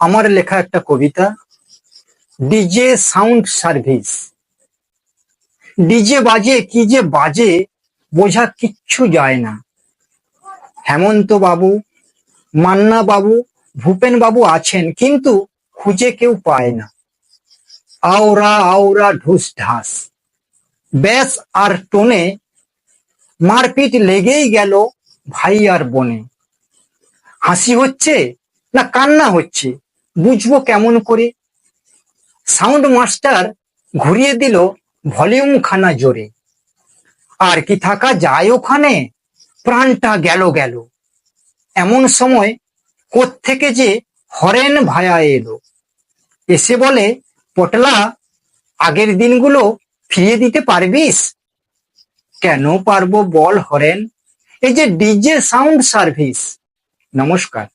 আমার লেখা একটা কবিতা, ডিজে সাউন্ড সার্ভিস। ডিজে বাজে কি যে বাজে, বোঝা কিচ্ছু যায় না। হেমন্ত বাবু, মান্না বাবু, ভূপেন বাবু আছেন, কিন্তু খুঁজে কেউ পায় না। আওরা আওরা ঢুস ঢাস, ব্যাস আর টোনে মারপিট লেগেই গেল ভাই আর বোনে। হাসি হচ্ছে না কান্না হচ্ছে, বুঝবো কেমন করে? সাউন্ড মাস্টার ঘুরিয়ে দিল ভলিউম খানা জোরে। আর কি থাকা যায় ওখানে, প্রাণটা গেল গেল। এমন সময় কোত্থেকে যে হরেন ভায়া এলো, এসে বলে, পটলা, আগের দিনগুলো ফিরিয়ে দিতে পারবিস? কেন পারবো বল হরেন, এই যে ডিজে সাউন্ড সার্ভিস। নমস্কার।